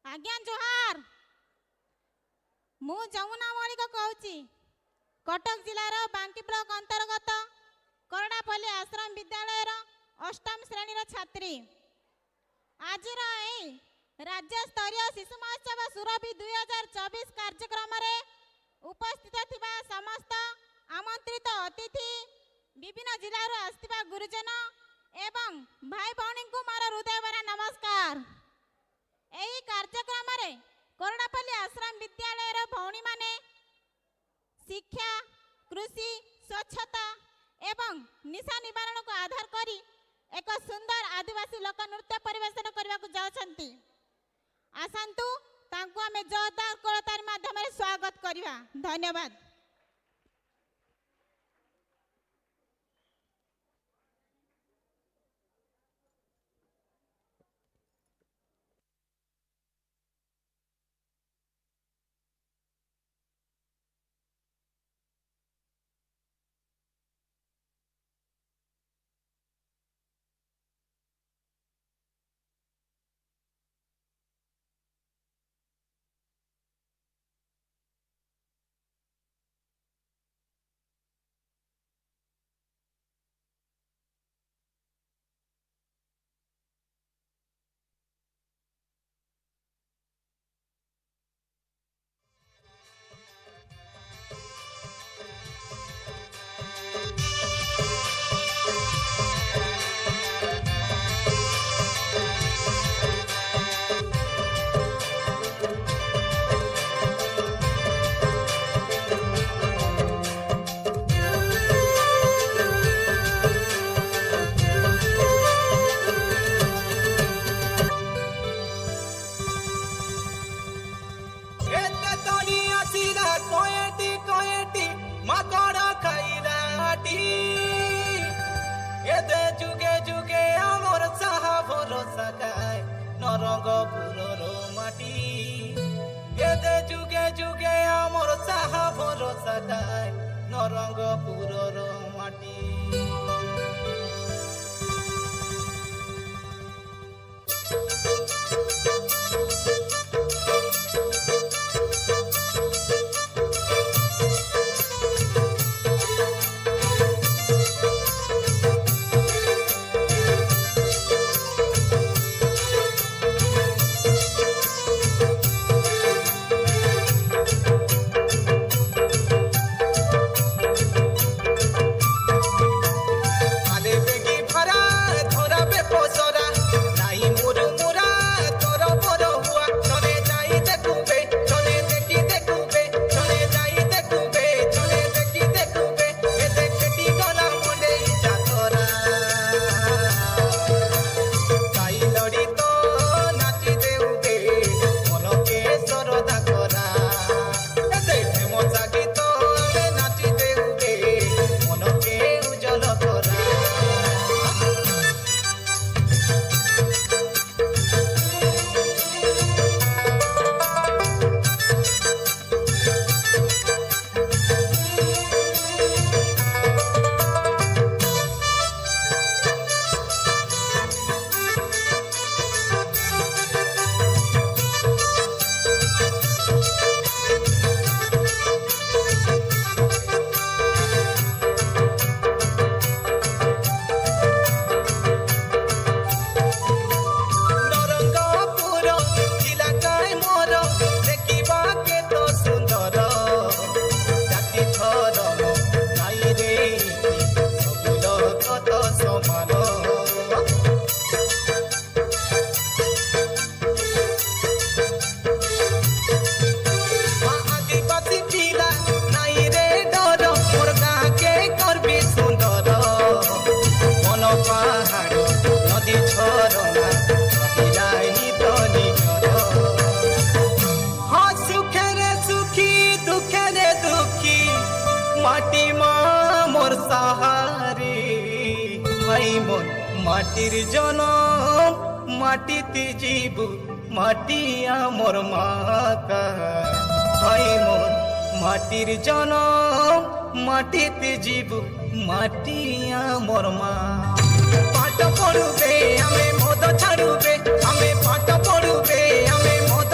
आज्ञा जोहार मु जमुना मौलिक कहूँ कटक जिलार बांकी ब्लॉक अंतर्गत करडापल्ली आश्रम विद्यालय अष्टम श्रेणी छात्री आज राज्य स्तरीय शिशु महोत्सव सुरभि 2024 कार्यक्रम उपस्थित थिबा समस्त आमंत्रित अतिथि विभिन्न जिलार आसथिबा गुरुजन एवं भाई भौणी को मोर हृदय भरा नमस्कार। यही कार्यक्रम करडापल्ली आश्रम विद्यालय भौणी माने शिक्षा कृषि स्वच्छता एवं निशा निवारण को आधार करी एक सुंदर आदिवासी लोक नृत्य परिवेशन करने को जाउछंती। आसंतु तांको आमे जोरदार करताली माध्यम स्वागत करिवा। धन्यवाद। माटिर जनम माटीते जीबू माटिया मोर माका भाई मोर माटिर जनम माटीते जीबू माटिया मोर मा पाठ पढ़ुबे हमें मद छाड़ुबे हमें पाठ पढ़ुबे हमें मद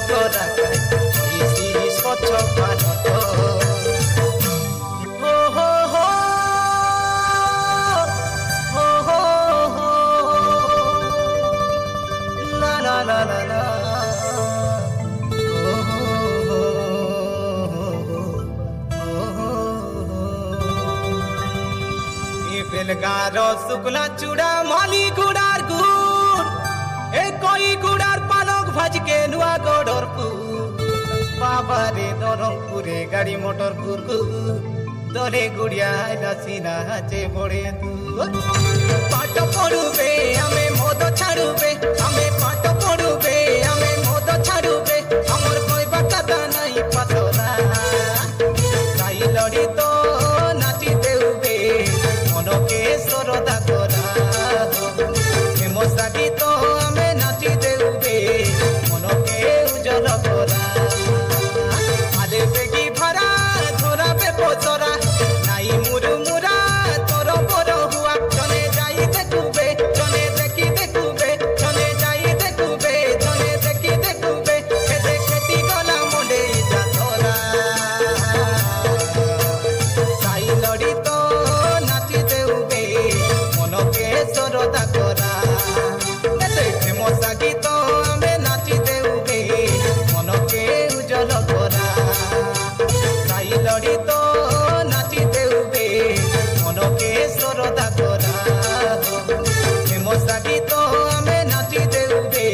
করা হইছি স্বচ্ছ ভারত হো হো হো হো হো হো লা লা লা লা লা হো হো হো হো হো এ বেলগার শুকলা চূড়া মালি গুড়ার গুড় এ কই গুড়ার পালক ভাজকে নুয়া গড়রপুর বাবারে নরমপুরে গাড়ি মোটর ঘুরঘুর দলে গুড়িয়া নাচিনা হাতে পড়ে পাঠ পড়ুবে আমি মদ ছাড়ুবে আমি পাঠ পড়ুবে আমি মদ ছাড়ুবে আমার কইবা কথা নাই পাতলা তাই লড়ি তো নাচি দেউবে মনকে সরদা করা হেমসা গীত আমি নাচি দেউবে মনকে উজ্জ্বল করা আলে বেগি ভরা ধরাবে পচরা নাই মুরু মুরা তোর বড় হুয়া জনে যাই দেখুবে জনে দেখি দেখুবে জনে যাই দেখুবে জনে দেখি দেখুবে খেতে খেতি গলা মনে যা ধরা সাই লড়ি তো নাচি দেউবে মনকে সরদা করা মশা গীত আমি নাচি দেউবে মনকে উজ্জ্বল করা সাই লড়ি তো নাচি দেউবে মনকে সরদা করা মশা গীত আমি নাচি দেউবে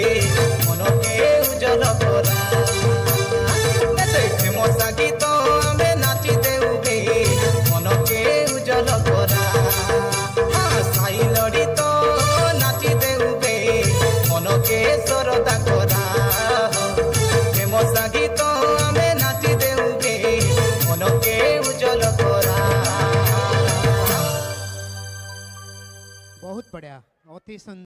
মনকে উজ্জ্বল করা মশা গীত আমি নাচি দেউবে মনকে উজ্জ্বল করা সাই লড়ি তো নাচি দেউবে মনকে সরদা করা মশা গীত আমি নাচি দেউবে মনকে উজ্জ্বল করা बहुत बढ़िया, अति सुंदर।